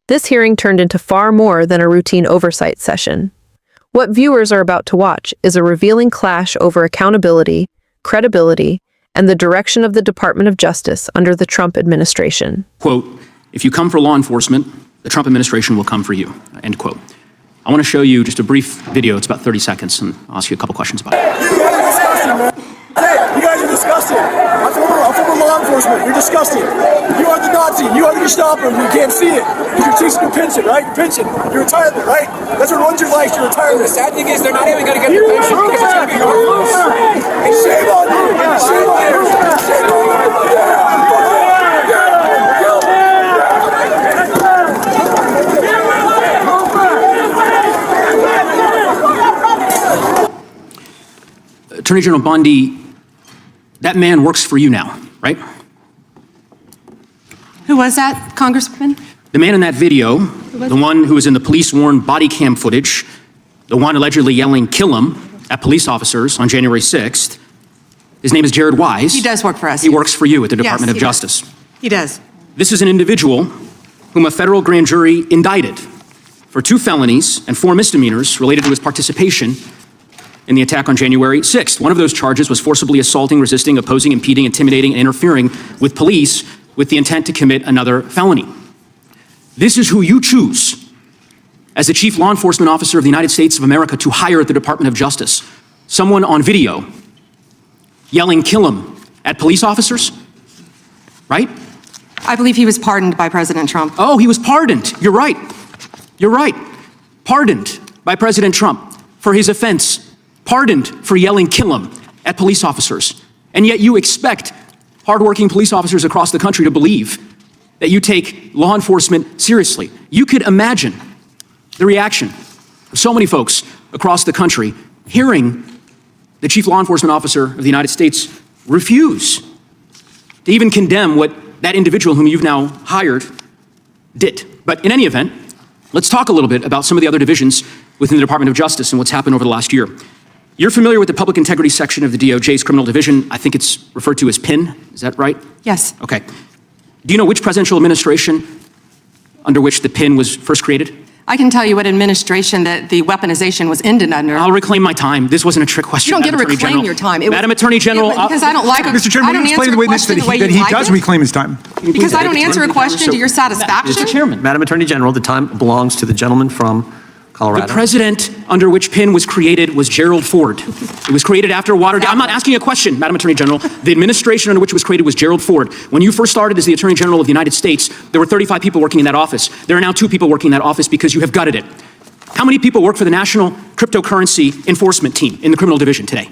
This hearing turned into far more than a routine oversight session. What viewers are about to watch is a revealing clash over accountability, credibility, and the direction of the Department of Justice under the Trump administration. Quote, if you come for law enforcement, the Trump administration will come for you, end quote. I want to show you just a brief video. It's about 30 seconds, and I'll ask you a couple questions about it. You guys are disgusting, man. Hey, you guys are disgusting. I'm former law enforcement. You're disgusting. You are the Nazi. You are the Gestapo. You can't see it. Because you're chasing your pension, right? Your pension. Your retirement, right? That's what runs your life, your retirement. The sad thing is they're not even going to get their pension because it's going to be worthless. Shame on you. Shame on you. Shame on you. Attorney General Bondi, that man works for you now, right? Who was that, Congressman? The man in that video, the one who was in the police-worn body cam footage, the one allegedly yelling, "Kill him," at police officers on January 6th, his name is Jared Wise. He does work for us. He works for you at the Department of Justice. He does. This is an individual whom a federal grand jury indicted for 2 felonies and 4 misdemeanors related to his participation in the attack on January 6th. One of those charges was forcibly assaulting, resisting, opposing, impeding, intimidating, and interfering with police with the intent to commit another felony. This is who you choose as the chief law enforcement officer of the United States of America to hire at the Department of Justice. Someone on video yelling, "Kill him," at police officers, right? I believe he was pardoned by President Trump. Oh, he was pardoned. You're right. You're right. Pardoned by President Trump for his offense. Pardoned for yelling, "Kill him," at police officers. And yet you expect hardworking police officers across the country to believe that you take law enforcement seriously. You could imagine the reaction of so many folks across the country hearing the chief law enforcement officer of the United States refuse to even condemn what that individual whom you've now hired did. But in any event, let's talk a little bit about some of the other divisions within the Department of Justice and what's happened over the last year. You're familiar with the Public Integrity Section of the DOJ's Criminal Division. I think it's referred to as PIN. Is that right? Yes. Okay. Do you know which presidential administration under which the PIN was first created? I can tell you what administration that the weaponization was ended under. I'll reclaim my time. This wasn't a trick question. You don't get to Madam Attorney reclaim General. your time. Madam Attorney General. Because I don't like it. Mr. Chairman, will you explain the way that he does reclaim his time? Because I don't answer a question to your satisfaction? Mr. Chairman. Madam Attorney General, the time belongs to the gentleman from Colorado. The president under which PIN was created was Gerald Ford. It was created after Watergate. I'm not asking a question, Madam Attorney General. The administration under which it was created was Gerald Ford. When you first started as the Attorney General of the United States, there were 35 people working in that office. There are now 2 people working in that office because you have gutted it. How many people work for the National Cryptocurrency Enforcement Team in the Criminal Division today?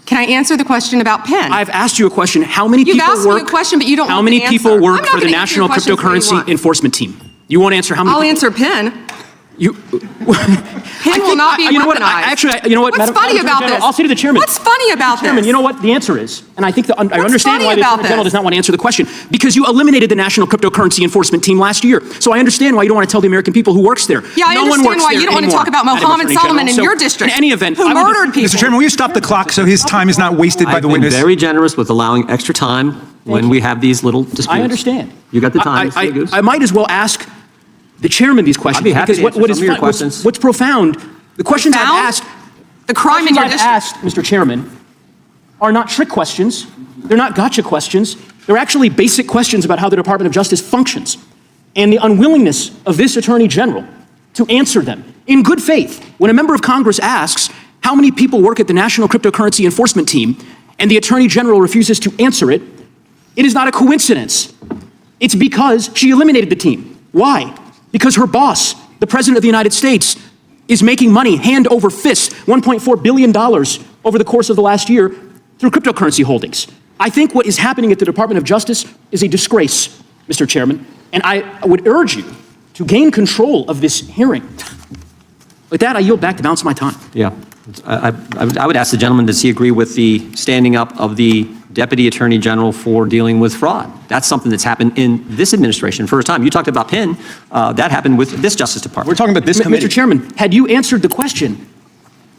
Can I answer the question about PIN? I've asked you a question. How many people work? You've asked me a question, but you don't How want many the people answer. work I'm not for the gonna answer your National questions the way you Cryptocurrency want. Enforcement Team? You won't answer how many I'll people? answer PIN. You, PIN will not be you know what? weaponized. You know what? What's Madam funny Attorney about General, this? I'll say to the chairman. What's funny about this? Chairman, you know what the answer is? And I think I understand funny why the about Attorney General this? does not want to answer the question. Because you eliminated the National Cryptocurrency Enforcement Team last year. So I understand why you don't want to tell the American people who works there. Yeah, I no one understand works why there you don't want to anymore, talk about Madam Mohammed Attorney Solomon General. in So, your district. In any event, who murdered people. Mr. Chairman, will you stop the clock so his time is not wasted by the witness? I've been very generous with allowing extra time when we have these little disputes. I understand. You got the time, Mr. Neguse. I might as well ask the chairman these questions. I'd be happy to answer some of your questions. What's profound, the questions I've asked, the crime in your I've district. asked, Mr. Chairman, are not trick questions. They're not gotcha questions. They're actually basic questions about how the Department of Justice functions and the unwillingness of this Attorney General to answer them in good faith. When a member of Congress asks how many people work at the National Cryptocurrency Enforcement Team and the Attorney General refuses to answer it, it is not a coincidence. It's because she eliminated the team. Why? Because her boss, the President of the United States, is making money hand over fist, $1.4 billion over the course of the last year through cryptocurrency holdings. I think what is happening at the Department of Justice is a disgrace, Mr. Chairman, and I would urge you to gain control of this hearing. With that, I yield back the balance of my time. Yeah. I would ask the gentleman, does he agree with the standing up of the Deputy Attorney General for dealing with fraud? That's something that's happened in this administration for a time. You talked about PIN. That happened with this Justice Department. We're talking about this committee. Mr. Chairman, had you answered the question,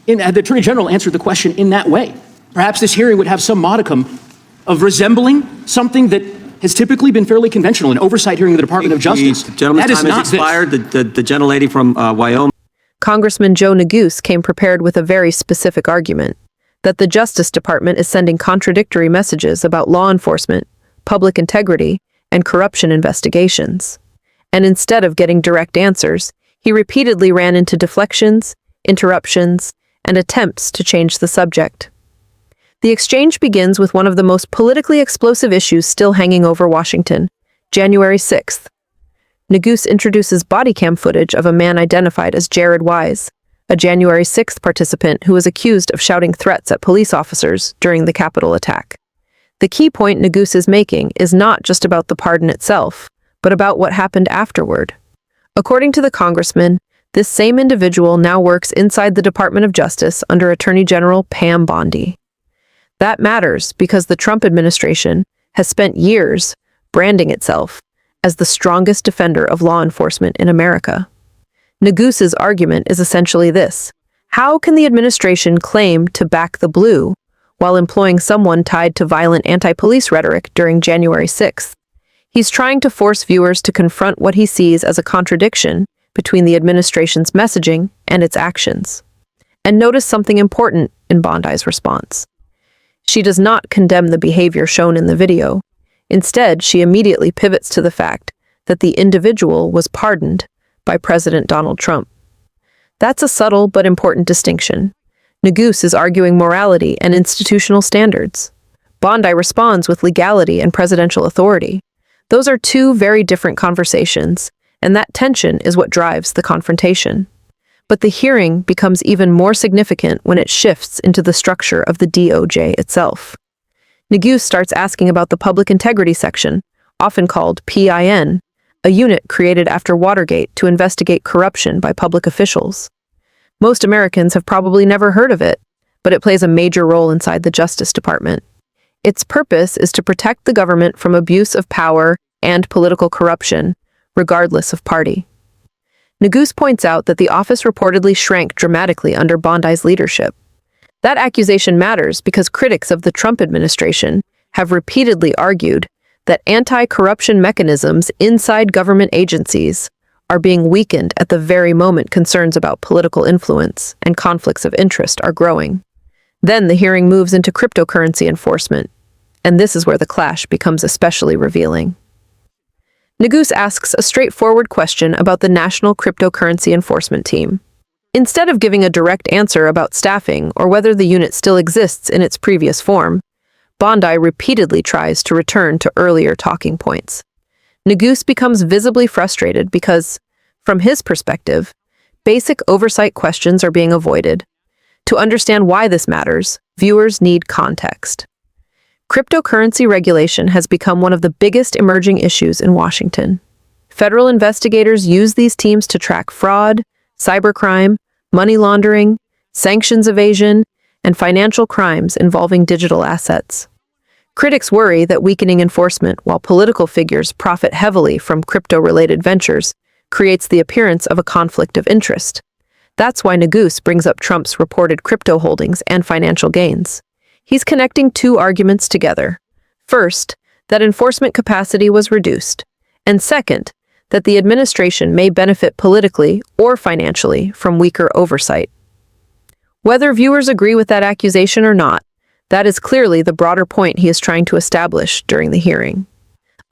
had the Attorney General answered the question in that way, perhaps this hearing would have some modicum of resembling something that has typically been fairly conventional. An oversight hearing in the Department of Justice. The gentleman's that is time not has expired. The gentlelady from Wyoming. Congressman Joe Neguse came prepared with a very specific argument that the Justice Department is sending contradictory messages about law enforcement, public integrity, and corruption investigations. And instead of getting direct answers, he repeatedly ran into deflections, interruptions, and attempts to change the subject. The exchange begins with one of the most politically explosive issues still hanging over Washington, January 6th. Neguse introduces body cam footage of a man identified as Jared Wise, a January 6th participant who was accused of shouting threats at police officers during the Capitol attack. The key point Neguse is making is not just about the pardon itself, but about what happened afterward. According to the congressman, this same individual now works inside the Department of Justice under Attorney General Pam Bondi. That matters because the Trump administration has spent years branding itself as the strongest defender of law enforcement in America. Neguse's argument is essentially this: how can the administration claim to back the blue while employing someone tied to violent anti-police rhetoric during January 6th? He's trying to force viewers to confront what he sees as a contradiction between the administration's messaging and its actions. And notice something important in Bondi's response. She does not condemn the behavior shown in the video. Instead, she immediately pivots to the fact that the individual was pardoned by President Donald Trump. That's a subtle but important distinction. Neguse is arguing morality and institutional standards. Bondi responds with legality and presidential authority. Those are two very different conversations, and that tension is what drives the confrontation. But the hearing becomes even more significant when it shifts into the structure of the DOJ itself. Neguse starts asking about the Public Integrity Section, often called PIN, a unit created after Watergate to investigate corruption by public officials. Most Americans have probably never heard of it, but it plays a major role inside the Justice Department. Its purpose is to protect the government from abuse of power and political corruption, regardless of party. Neguse points out that the office reportedly shrank dramatically under Bondi's leadership. That accusation matters because critics of the Trump administration have repeatedly argued that anti-corruption mechanisms inside government agencies are being weakened at the very moment concerns about political influence and conflicts of interest are growing. Then the hearing moves into cryptocurrency enforcement, and this is where the clash becomes especially revealing. Neguse asks a straightforward question about the National Cryptocurrency Enforcement Team. Instead of giving a direct answer about staffing or whether the unit still exists in its previous form, Bondi repeatedly tries to return to earlier talking points. Neguse becomes visibly frustrated because, from his perspective, basic oversight questions are being avoided. To understand why this matters, viewers need context. Cryptocurrency regulation has become one of the biggest emerging issues in Washington. Federal investigators use these teams to track fraud, cybercrime, money laundering, sanctions evasion, and financial crimes involving digital assets. Critics worry that weakening enforcement while political figures profit heavily from crypto-related ventures creates the appearance of a conflict of interest. That's why Neguse brings up Trump's reported crypto holdings and financial gains. He's connecting two arguments together. First, that enforcement capacity was reduced, and second, that the administration may benefit politically or financially from weaker oversight. Whether viewers agree with that accusation or not, that is clearly the broader point he is trying to establish during the hearing.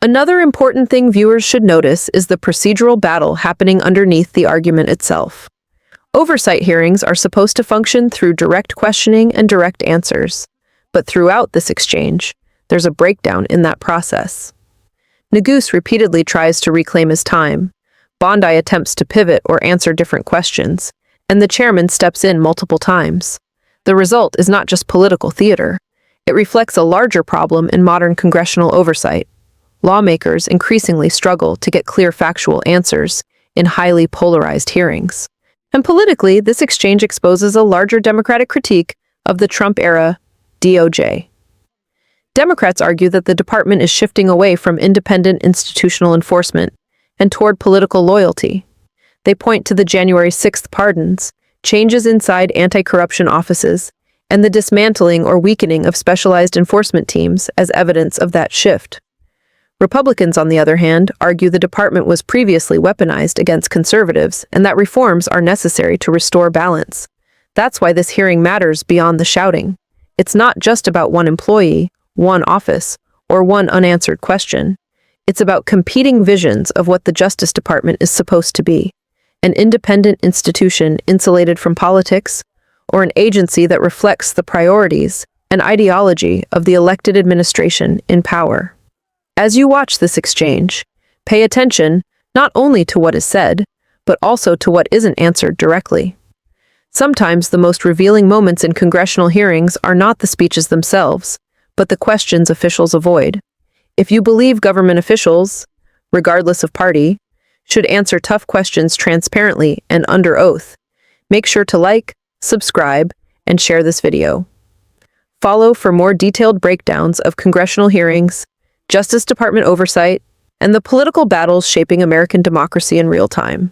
Another important thing viewers should notice is the procedural battle happening underneath the argument itself. Oversight hearings are supposed to function through direct questioning and direct answers, but throughout this exchange, there's a breakdown in that process. Neguse repeatedly tries to reclaim his time. Bondi attempts to pivot or answer different questions, and the chairman steps in multiple times. The result is not just political theater. It reflects a larger problem in modern congressional oversight. Lawmakers increasingly struggle to get clear factual answers in highly polarized hearings. And politically, this exchange exposes a larger Democratic critique of the Trump-era DOJ. Democrats argue that the department is shifting away from independent institutional enforcement and toward political loyalty. They point to the January 6th pardons, changes inside anti-corruption offices, and the dismantling or weakening of specialized enforcement teams as evidence of that shift. Republicans, on the other hand, argue the department was previously weaponized against conservatives and that reforms are necessary to restore balance. That's why this hearing matters beyond the shouting. It's not just about one employee, one office, or one unanswered question. It's about competing visions of what the Justice Department is supposed to be: an independent institution insulated from politics, or an agency that reflects the priorities and ideology of the elected administration in power. As you watch this exchange, pay attention not only to what is said, but also to what isn't answered directly. Sometimes the most revealing moments in congressional hearings are not the speeches themselves, but the questions officials avoid. If you believe government officials, regardless of party, should answer tough questions transparently and under oath, make sure to like, subscribe, and share this video. Follow for more detailed breakdowns of congressional hearings, Justice Department oversight, and the political battles shaping American democracy in real time.